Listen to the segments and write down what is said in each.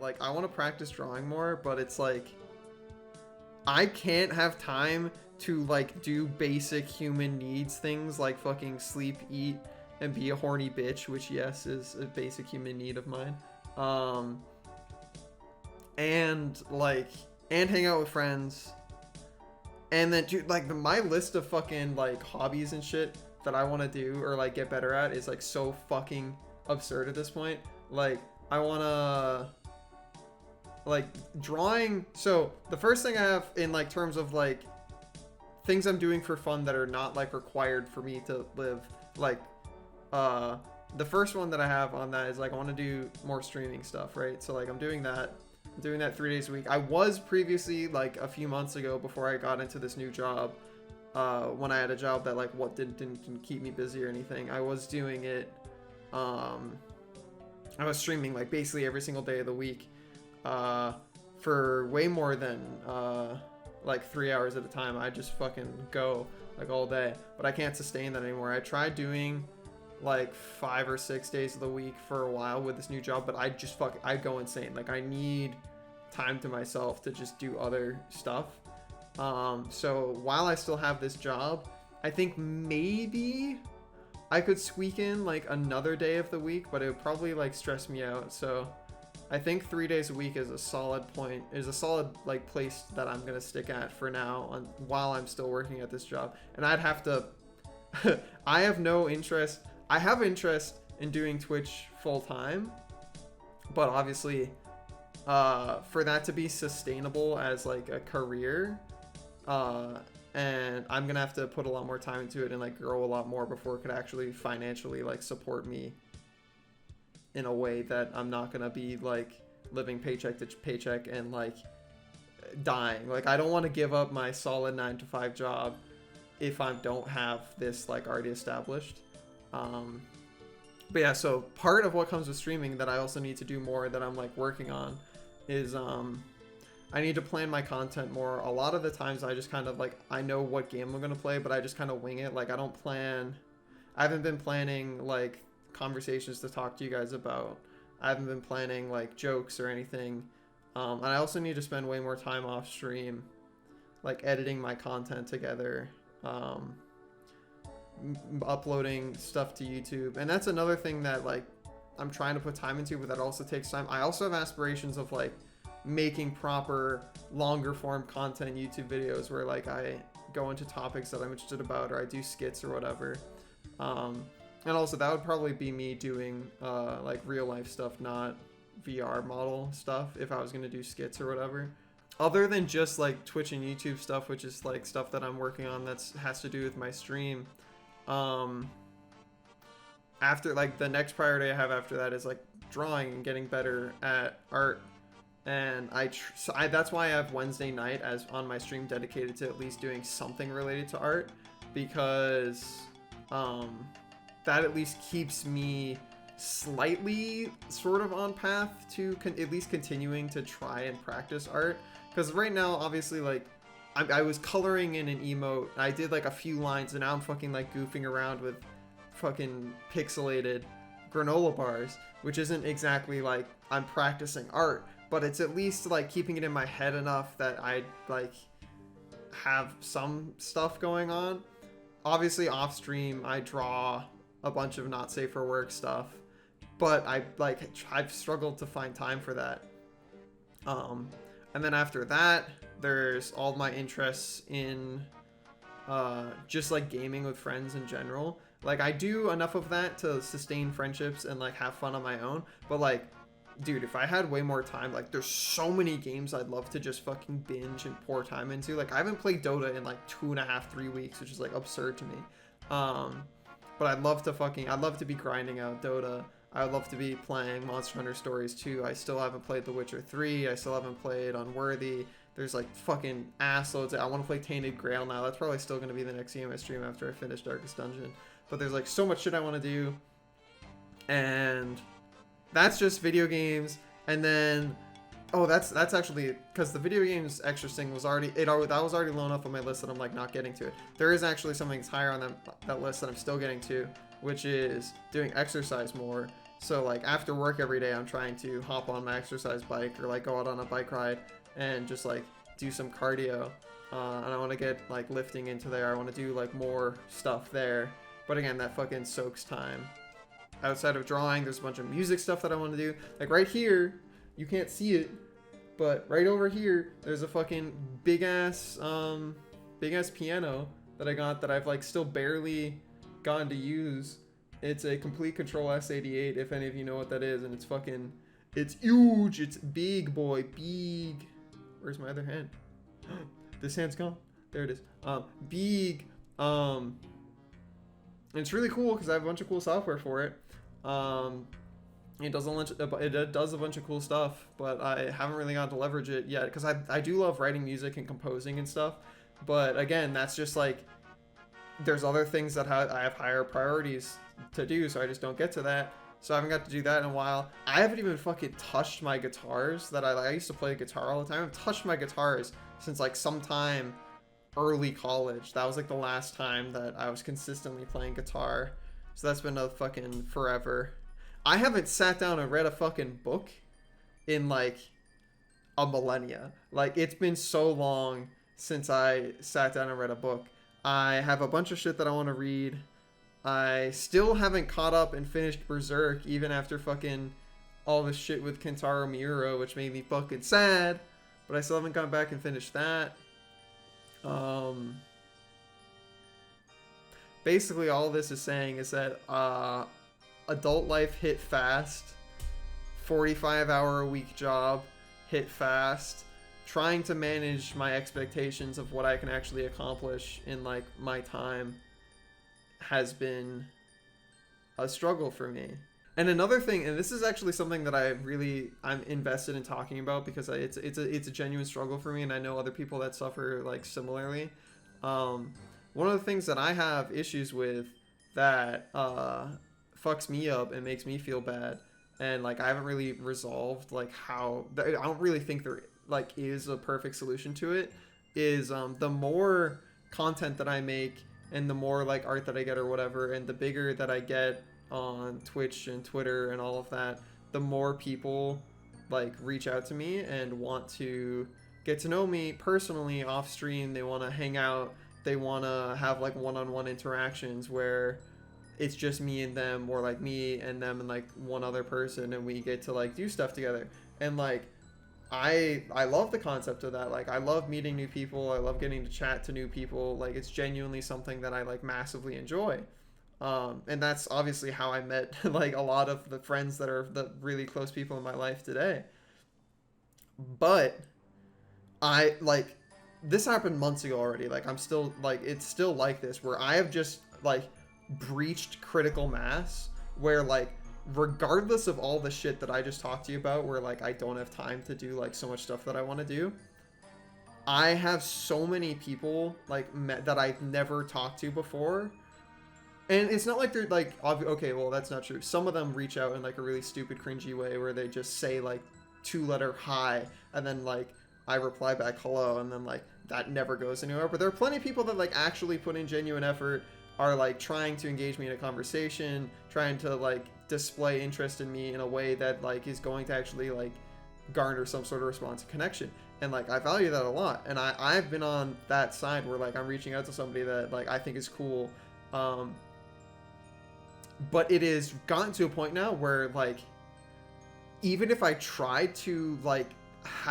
like, I want to practice drawing more, but it's like, I can't have time to, like, do basic human needs things like fucking sleep, eat, and be a horny bitch, which, yes, is a basic human need of mine. Um, and, like, and hang out with friends. And then, dude, like, my list of fucking, like, hobbies and shit that I want to do or, like, get better at is, like, so fucking absurd at this point. Like, I want to, like, drawing. So the first thing I have in, like, terms of, like, things I'm doing for fun that are not, like, required for me to live, like, the first one that I have on that is, like, I want to do more streaming stuff, right? So, like, I'm doing that 3 days a week. I was previously, like, a few months ago before I got into this new job, when I had a job that, like, didn't keep me busy or anything. I was doing it, I was streaming, like, basically every single day of the week, for way more than, like, 3 hours at a time. I just fucking go, like, all day, but I can't sustain that anymore. I tried doing, like, 5 or 6 days of the week for a while with this new job, but I go insane. Like, I need time to myself to just do other stuff. So while I still have this job, I think maybe I could squeak in, like, another day of the week, but it would probably, like, stress me out. So I think 3 days a week is a solid like, place that I'm gonna stick at for now while I'm still working at this job. And I'd have to I have no interest. I have interest in doing Twitch full time, but obviously, for that to be sustainable as, like, a career, and I'm gonna have to put a lot more time into it and, like, grow a lot more before it could actually financially, like, support me in a way that I'm not gonna be, like, living paycheck to paycheck and, like, dying. Like, I don't want to give up my solid 9 to 5 job if I don't have this, like, already established. But yeah, so part of what comes with streaming that I also need to do more that I'm, like, working on is I need to plan my content more. A lot of the times I just kind of, like, I know what game I'm gonna play, but I just kind of wing it. Like, I haven't been planning, like, conversations to talk to you guys about. I haven't been planning, like, jokes or anything. And I also need to spend way more time off stream, like, editing my content together, uploading stuff to YouTube. And that's another thing that, like, I'm trying to put time into, but that also takes time. I also have aspirations of, like, making proper longer form content YouTube videos where, like, I go into topics that I'm interested about, or I do skits or whatever. And also that would probably be me doing, like, real life stuff, not VR model stuff, if I was going to do skits or whatever. Other than just, like, Twitch and YouTube stuff, which is, like, stuff that I'm working on that has to do with my stream. After, like, the next priority I have after that is, like, drawing and getting better at art. And that's why I have Wednesday night as on my stream dedicated to at least doing something related to art, because that at least keeps me slightly sort of on path to at least continuing to try and practice art. Because right now, obviously, like, I was coloring in an emote. I did, like, a few lines, and now I'm fucking, like, goofing around with fucking pixelated granola bars, which isn't exactly, like, I'm practicing art, but it's at least, like, keeping it in my head enough that I, like, have some stuff going on. Obviously, off stream, I draw a bunch of not safe for work stuff, but I've struggled to find time for that. And then after that, there's all my interests in just, like, gaming with friends in general. Like, I do enough of that to sustain friendships and, like, have fun on my own, but, like, dude, if I had way more time, like, there's so many games I'd love to just fucking binge and pour time into. Like, I haven't played Dota in, like, 2.5-3 weeks, which is, like, absurd to me. But I'd love to be grinding out Dota. I'd love to be playing Monster Hunter Stories 2. I still haven't played The Witcher 3. I still haven't played Unworthy. There's, like, fucking assloads. I want to play Tainted Grail now. That's probably still going to be the next game I stream after I finish Darkest Dungeon. But there's, like, so much shit I want to do. And that's just video games. And then, oh, that's actually, because the video games extra thing was already, that was already low enough on my list that I'm, like, not getting to it. There is actually something that's higher on that list that I'm still getting to, which is doing exercise more So like after work every day, I'm trying to hop on my exercise bike or like go out on a bike ride and just like do some cardio. And I want to get like lifting into there. I want to do like more stuff there. But again, that fucking soaks time. Outside of drawing, there's a bunch of music stuff that I want to do. Like right here, you can't see it, but right over here, there's a fucking big ass piano that I got that I've like still barely gotten to use. It's a Complete Control S88, if any of you know what that is, and it's huge. It's big, boy, big. Where's my other hand? This hand's gone. There it is. Big. And it's really cool because I have a bunch of cool software for it. It does a bunch of cool stuff, but I haven't really gotten to leverage it yet because I do love writing music and composing and stuff. But again, that's just like there's other things that I have higher priorities to do, so I just don't get to that. So I haven't got to do that in a while. I haven't even fucking touched my guitars that I used to play guitar all the time. I haven't touched my guitars since like sometime early college. That was like the last time that I was consistently playing guitar. So that's been a fucking forever. I haven't sat down and read a fucking book in like a millennia. Like it's been so long since I sat down and read a book. I have a bunch of shit that I want to read. I still haven't caught up and finished Berserk, even after fucking all this shit with Kentaro Miura, which made me fucking sad. But I still haven't gone back and finished that. Basically, all this is saying is that adult life hit fast. 45-hour-a-week job hit fast. Trying to manage my expectations of what I can actually accomplish in like my time has been a struggle for me. And another thing, and this is actually something that I'm invested in talking about because it's a genuine struggle for me, and I know other people that suffer like similarly. One of the things that I have issues with that fucks me up and makes me feel bad, and like I haven't really resolved like how I don't really think there like is a perfect solution to it, is the more content that I make and the more like art that I get or whatever, and the bigger that I get on Twitch and Twitter and all of that, the more people like reach out to me and want to get to know me personally off stream. They want to hang out, they want to have like one-on-one interactions where it's just me and them, or like me and them and like one other person, and we get to like do stuff together. And like I love the concept of that. Like I love meeting new people, I love getting to chat to new people. Like it's genuinely something that I like massively enjoy. And that's obviously how I met like a lot of the friends that are the really close people in my life today. But I like this happened months ago already. Like I'm still like, it's still like this where I have just like breached critical mass where like regardless of all the shit that I just talked to you about, where like I don't have time to do like so much stuff that I want to do, I have so many people like that I've never talked to before. And it's not like they're like, okay, well, that's not true. Some of them reach out in like a really stupid, cringy way where they just say like 2-letter hi, and then like I reply back hello, and then like that never goes anywhere. But there are plenty of people that like actually put in genuine effort, are like trying to engage me in a conversation, trying to like display interest in me in a way that like is going to actually like garner some sort of response and connection. And like I value that a lot. And I've been on that side where like I'm reaching out to somebody that like I think is cool. But it is gotten to a point now where like even if I try to like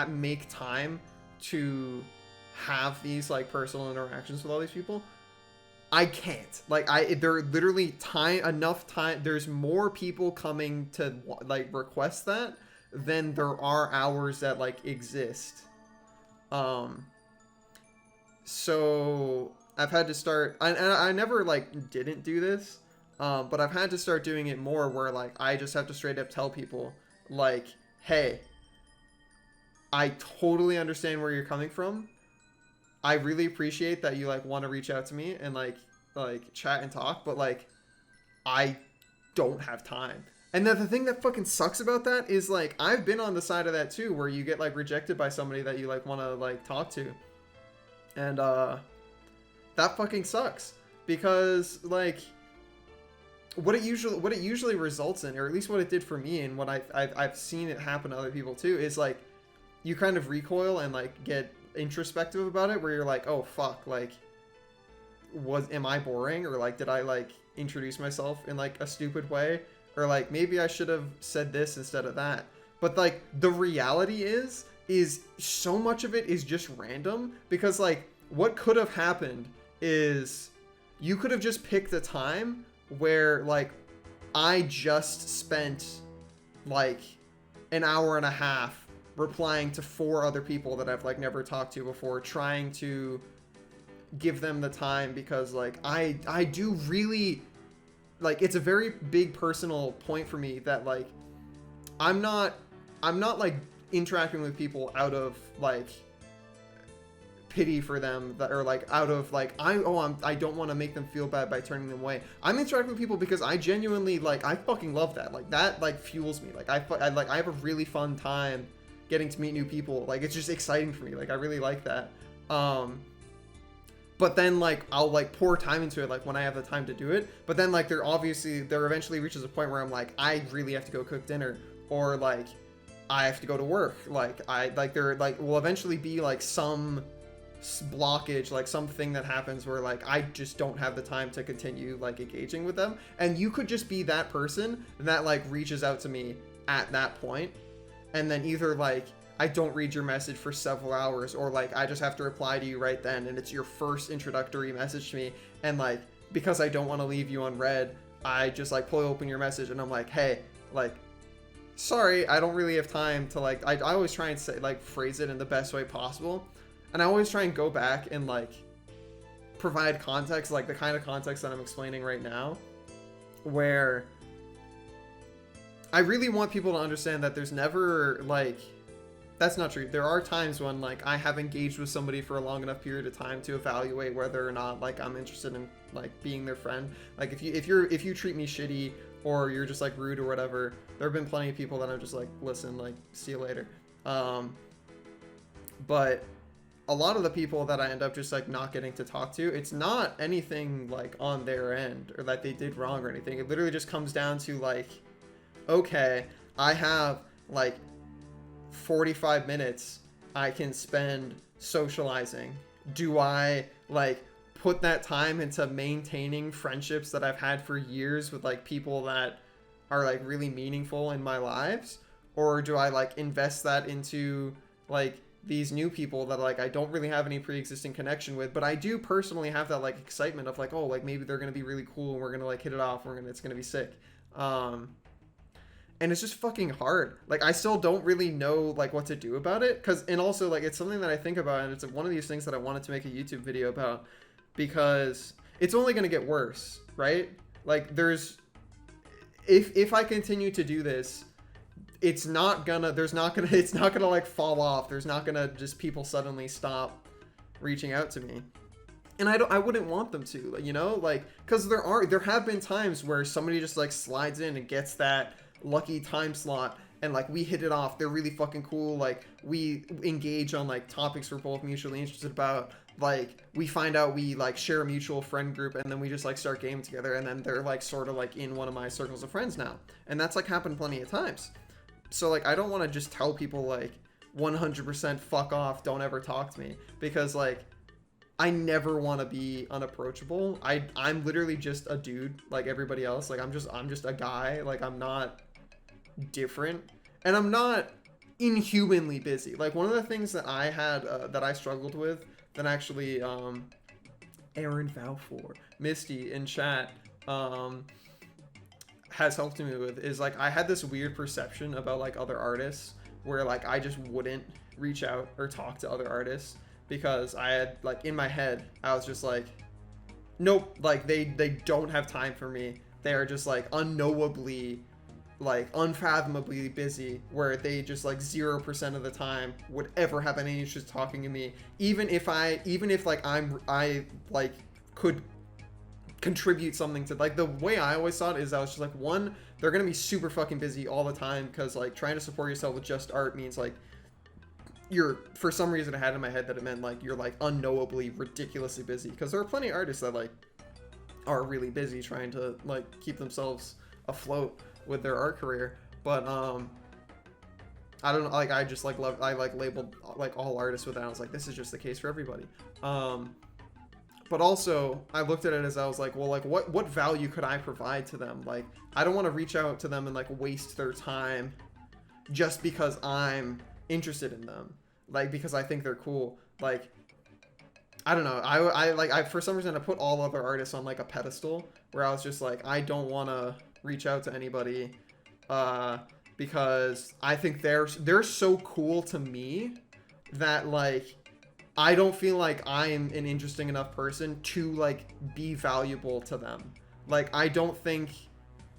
make time to have these like personal interactions with all these people, I can't. Like there are literally enough time. There's more people coming to like request that than there are hours that like exist. So I've had to start, and I never like didn't do this, but I've had to start doing it more where like I just have to straight up tell people like, hey, I totally understand where you're coming from. I really appreciate that you like want to reach out to me and like chat and talk, but like I don't have time. And then the thing that fucking sucks about that is like I've been on the side of that too, where you get like rejected by somebody that you like want to like talk to, and that fucking sucks because like what it usually results in, or at least what it did for me, and what I've seen it happen to other people too, is like you kind of recoil and like get introspective about it, where you're like, oh fuck, like am I boring, or like did I like introduce myself in like a stupid way, or like maybe I should have said this instead of that. But like the reality is so much of it is just random, because like what could have happened is you could have just picked a time where like I just spent like an hour and a half replying to 4 other people that I've like never talked to before, trying to give them the time, because like I do really like, it's a very big personal point for me that like I'm not like interacting with people out of like pity for them, that, or like out of like I don't want to make them feel bad by turning them away. I'm interacting with people because I genuinely like, I fucking love that. Like that like fuels me. Like I have a really fun time getting to meet new people. Like it's just exciting for me. Like I really like that. But then like I'll like pour time into it like when I have the time to do it. But then like there eventually reaches a point where I'm like, I really have to go cook dinner, or like I have to go to work. Like there like will eventually be like some blockage, like something that happens where like I just don't have the time to continue like engaging with them. And you could just be that person that like reaches out to me at that point, and then either like I don't read your message for several hours, or like I just have to reply to you right then, and it's your first introductory message to me, and like because I don't want to leave you unread, I just like pull open your message and I'm like, hey, like sorry, I don't really have time to like, I always try and say like phrase it in the best way possible, and I always try and go back and like provide context, like the kind of context that I'm explaining right now, where I really want people to understand that there's never like, that's not true. There are times when like I have engaged with somebody for a long enough period of time to evaluate whether or not like I'm interested in like being their friend. Like if you treat me shitty, or you're just like rude or whatever, there have been plenty of people that I'm just like, listen, like see you later. But a lot of the people that I end up just like not getting to talk to, it's not anything like on their end or that they did wrong or anything. It literally just comes down to like, okay, I have like 45 minutes I can spend socializing. Do I like put that time into maintaining friendships that I've had for years with like people that are like really meaningful in my lives, or do I like invest that into like these new people that like I don't really have any pre-existing connection with, but I do personally have that like excitement of like, oh, like maybe they're gonna be really cool and we're gonna like hit it off, it's gonna be sick. And it's just fucking hard. Like I still don't really know like what to do about it, and also like it's something that I think about, and it's one of these things that I wanted to make a YouTube video about, because it's only going to get worse, right? Like there's, if I continue to do this, it's not gonna like fall off. There's not gonna just people suddenly stop reaching out to me. And I wouldn't want them to, you know, like, because there have been times where somebody just like slides in and gets that lucky time slot, and like we hit it off. They're really fucking cool. Like we engage on like topics we're both mutually interested about. Like we find out we like share a mutual friend group, and then we just like start gaming together, and then they're like sort of like in one of my circles of friends now. And that's like happened plenty of times. So like I don't want to just tell people like 100% fuck off, don't ever talk to me, because like I never want to be unapproachable. I'm literally just a dude like everybody else. Like I'm just a guy. Like I'm not different, and I'm not inhumanly busy. Like one of the things that I had that I struggled with, that actually Aaron Valfor, Misty in chat has helped me with, is like I had this weird perception about like other artists where like I just wouldn't reach out or talk to other artists, because I had like in my head I was just like, nope, like they don't have time for me. They are just like unknowably, like unfathomably busy, where they just like 0% of the time would ever have any interest talking to me, even if like I like could contribute something to, like, the way I always saw it is I was just like, one, they're gonna be super fucking busy all the time, because like trying to support yourself with just art means like you're, for some reason I had in my head that it meant like you're like unknowably ridiculously busy, because there are plenty of artists that like are really busy trying to like keep themselves afloat with their art career. But I don't know, like I just like love, I like labeled like all artists with that. I was like, this is just the case for everybody. But also I looked at it as I was like, well, like what value could I provide to them? Like I don't want to reach out to them and like waste their time just because I'm interested in them, like because I think they're cool. Like I don't know, I for some reason I put all other artists on like a pedestal where I was just like, I don't want to reach out to anybody because I think they're so cool to me that like I don't feel like I'm an interesting enough person to like be valuable to them. Like I don't think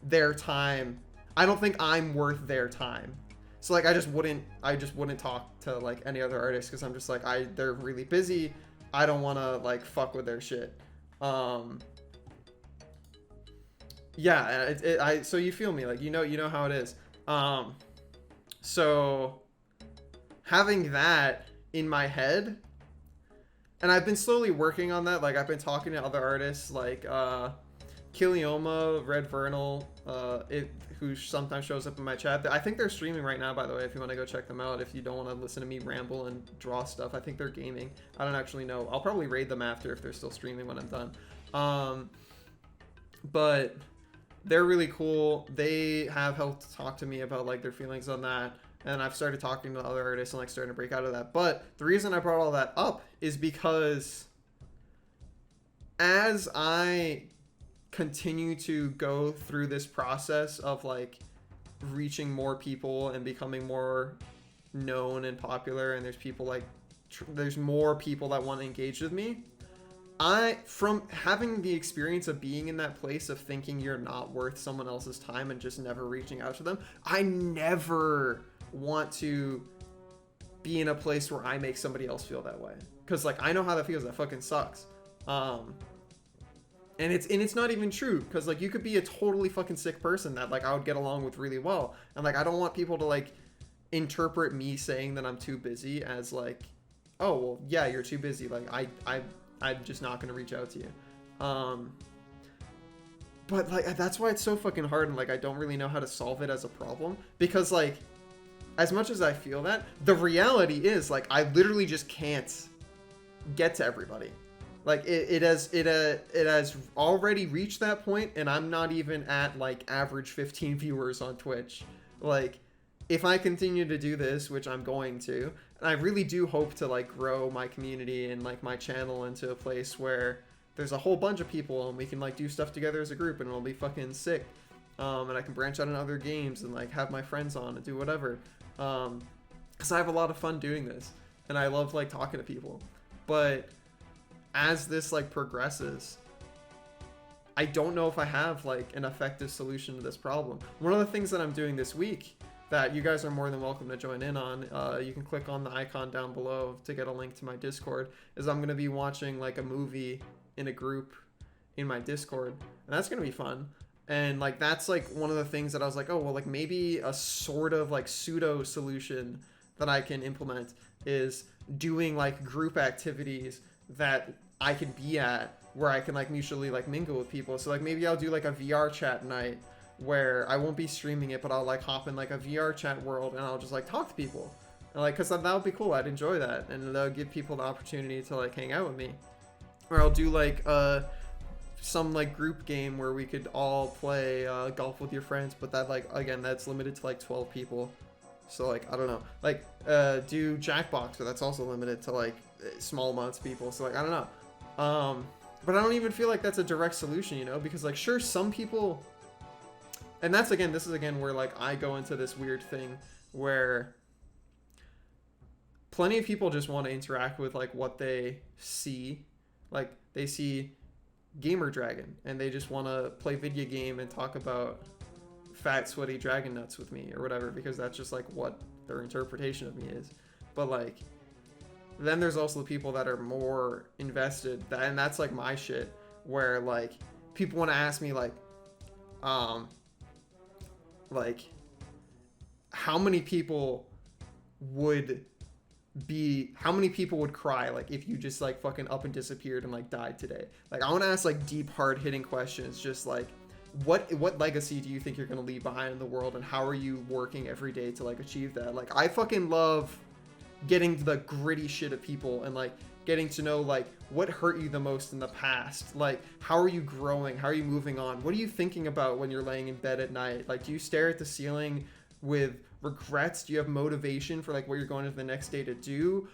their time, I don't think I'm worth their time. So like I just wouldn't talk to like any other artist because I'm just like they're really busy. I don't want to like fuck with their shit. Yeah, so you feel me, like you know how it is. So having that in my head, and I've been slowly working on that. Like I've been talking to other artists like Kilioma, Red Vernal, who sometimes shows up in my chat. I think they're streaming right now, by the way, if you want to go check them out. If you don't want to listen to me ramble and draw stuff, I think they're gaming. I don't actually know. I'll probably raid them after if they're still streaming when I'm done. But they're really cool. They have helped talk to me about like their feelings on that. And I've started talking to other artists and like starting to break out of that. But the reason I brought all that up is because as I continue to go through this process of like reaching more people and becoming more known and popular, and there's people like there's more people that want to engage with me, from having the experience of being in that place of thinking you're not worth someone else's time and just never reaching out to them, I never want to be in a place where I make somebody else feel that way, because like I know how that feels. That fucking sucks. And it's not even true, because like you could be a totally fucking sick person that like I would get along with really well, and like I don't want people to like interpret me saying that I'm too busy as like, oh well, yeah, you're too busy, like I'm just not gonna reach out to you. But like that's why it's so fucking hard, and like I don't really know how to solve it as a problem, because like as much as I feel that, the reality is like I literally just can't get to everybody. Like it has already reached that point, and I'm not even at like average 15 viewers on Twitch. Like if I continue to do this, which I'm going to, and I really do hope to like grow my community and like my channel into a place where there's a whole bunch of people and we can like do stuff together as a group, and it'll be fucking sick. And I can branch out in other games and like have my friends on and do whatever. Because I have a lot of fun doing this, and I love like talking to people. But as this like progresses, I don't know if I have like an effective solution to this problem. One of the things that I'm doing this week that you guys are more than welcome to join in on, you can click on the icon down below to get a link to my Discord, is I'm going to be watching like a movie in a group in my Discord, and that's going to be fun. And like that's like one of the things that I was like, oh well, like maybe a sort of like pseudo solution that I can implement is doing like group activities that I can be at where I can like mutually like mingle with people. So like maybe I'll do like a VR chat night where I won't be streaming it, but I'll like hop in like a VR chat world and I'll just like talk to people, and like because that would be cool. I'd enjoy that, and that'll give people the opportunity to like hang out with me. Or I'll do like some like group game where we could all play golf with your friends, but that like again that's limited to like 12 people. So like I don't know, like do Jackbox, but that's also limited to like small amounts of people. So like I don't know, but I don't even feel like that's a direct solution, you know, because like sure some people, and that's again, this is again where like I go into this weird thing where plenty of people just want to interact with like what they see, like they see Gamer Dragon and they just want to play video game and talk about fat sweaty dragon nuts with me or whatever, because that's just like what their interpretation of me is. But like then there's also the people that are more invested, and that's like my shit, where like people want to ask me like how many people would be, how many people would cry like if you just like fucking up and disappeared and like died today? Like I want to ask like deep, hard hitting questions, just like what legacy do you think you're going to leave behind in the world, and how are you working every day to like achieve that? Like I fucking love getting the gritty shit of people, and like getting to know like what hurt you the most in the past, like how are you growing, how are you moving on, what are you thinking about when you're laying in bed at night, like do you stare at the ceiling with regrets, do you have motivation for like what you're going into the next day to do,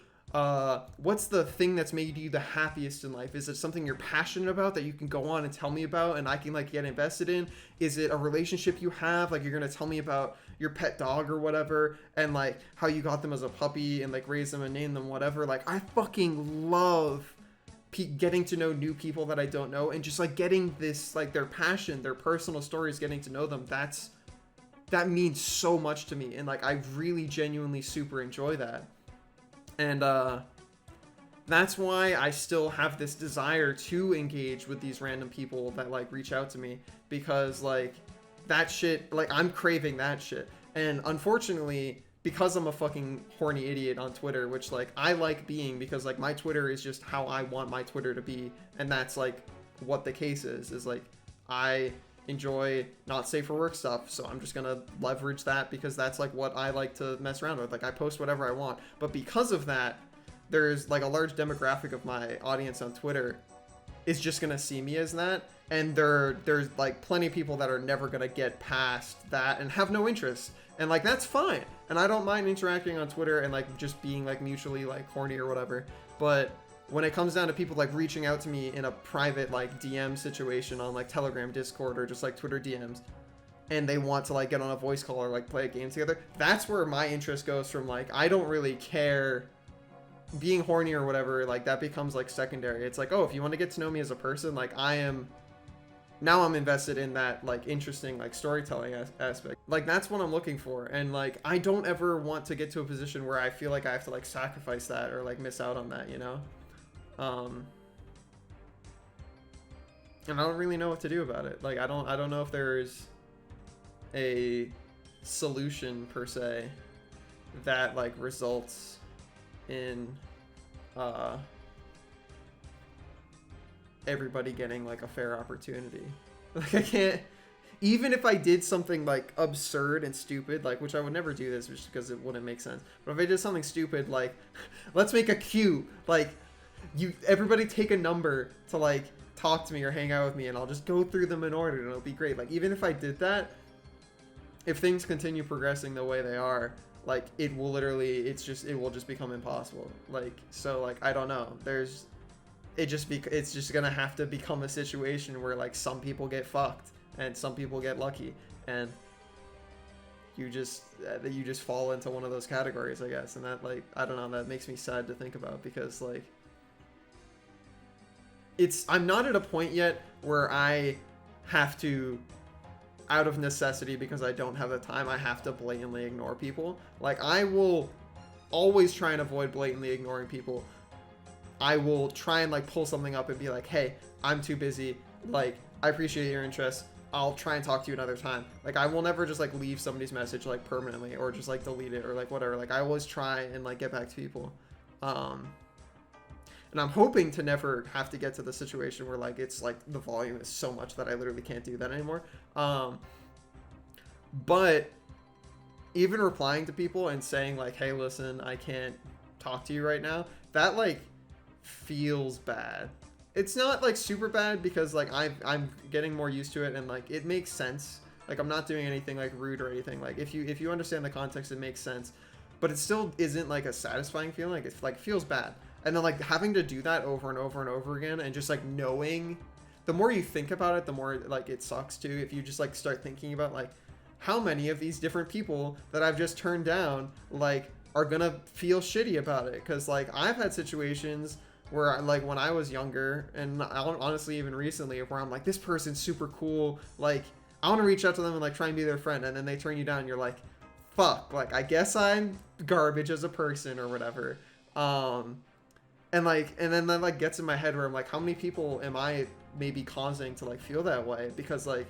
what's the thing that's made you the happiest in life? Is it something you're passionate about that you can go on and tell me about and I can like get invested in? Is it a relationship you have, like you're gonna tell me about your pet dog or whatever, and like how you got them as a puppy and like raised them and named them whatever? Like I fucking love getting to know new people that I don't know, and just like getting this like their passion, their personal stories, getting to know them. That means so much to me, and like I really genuinely super enjoy that. And that's why I still have this desire to engage with these random people that like reach out to me, because like that shit, like I'm craving that shit. And unfortunately, because I'm a fucking horny idiot on Twitter, which like I like being, because like my Twitter is just how I want my Twitter to be, and that's like what the case is like I enjoy not safe for work stuff, so I'm just gonna leverage that because that's like what I like to mess around with. Like I post whatever I want, but because of that, there's like a large demographic of my audience on Twitter is just gonna see me as that, and there's like plenty of people that are never gonna get past that and have no interest, and like that's fine, and I don't mind interacting on Twitter and like just being like mutually like horny or whatever. But when it comes down to people like reaching out to me in a private like DM situation on like Telegram, Discord, or just like Twitter DMs, and they want to like get on a voice call or like play a game together, that's where my interest goes from. Like I don't really care being horny or whatever, like that becomes like secondary. It's like, oh, if you want to get to know me as a person, like I'm invested in that like interesting like storytelling aspect. Like that's what I'm looking for, and like I don't ever want to get to a position where I feel like I have to like sacrifice that or like miss out on that, you know? And I don't really know what to do about it. Like I don't know if there's a solution per se that like results in everybody getting like a fair opportunity. Like I can't, even if I did something like absurd and stupid, like, which I would never do this just because it wouldn't make sense, but if I did something stupid like let's make a queue, like everybody take a number to like talk to me or hang out with me, and I'll just go through them in order and it'll be great. Like even if I did that, if things continue progressing the way they are, like it will literally, it will just become impossible. Like so, like I don't know, it's just gonna have to become a situation where like some people get fucked and some people get lucky, and you just fall into one of those categories, I guess. And that, like, I don't know, that makes me sad to think about, because like I'm not at a point yet where I have to, out of necessity, because I don't have the time, I have to blatantly ignore people. Like I will always try and avoid blatantly ignoring people. I will try and like pull something up and be like, hey, I'm too busy, like I appreciate your interest, I'll try and talk to you another time. Like I will never just like leave somebody's message like permanently or just like delete it or like whatever. Like I always try and like get back to people. And I'm hoping to never have to get to the situation where like it's like the volume is so much that I literally can't do that anymore. But even replying to people and saying like, hey, listen, I can't talk to you right now, that like feels bad. It's not like super bad because like I'm getting more used to it, and like it makes sense. Like I'm not doing anything like rude or anything. Like if you understand the context, it makes sense. But it still isn't like a satisfying feeling. Like it like feels bad. And then like having to do that over and over and over again, and just like knowing, the more you think about it, the more like it sucks too. If you just like start thinking about like how many of these different people that I've just turned down like are gonna feel shitty about it. Because like I've had situations where like when I was younger, and honestly even recently, where I'm like, this person's super cool, like I want to reach out to them and like try and be their friend, and then they turn you down, and you're like, fuck, like I guess I'm garbage as a person or whatever. And then that like gets in my head where I'm like, how many people am I maybe causing to like feel that way because I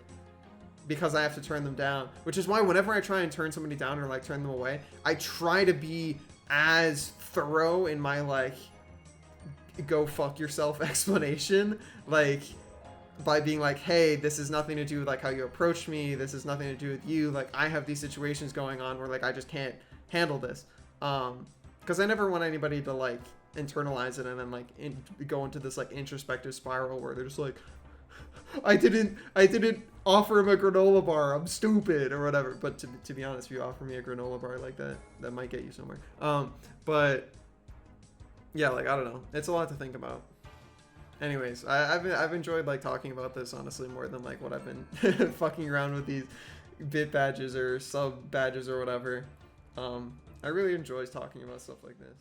have to turn them down. Which is why whenever I try and turn somebody down or like turn them away, I try to be as thorough in my like go fuck yourself explanation, like by being like, hey, this is nothing to do with like how you approached me, this is nothing to do with you, like I have these situations going on where like I just can't handle this, because I never want anybody to like internalize it and then like go into this like introspective spiral where they're just like, I didn't offer him a granola bar, I'm stupid or whatever. But to be honest, if you offer me a granola bar like that, that might get you somewhere. But yeah, like I don't know, it's a lot to think about. Anyways, I've enjoyed like talking about this honestly more than like what I've been fucking around with these bit badges or sub badges or whatever. I really enjoy talking about stuff like this.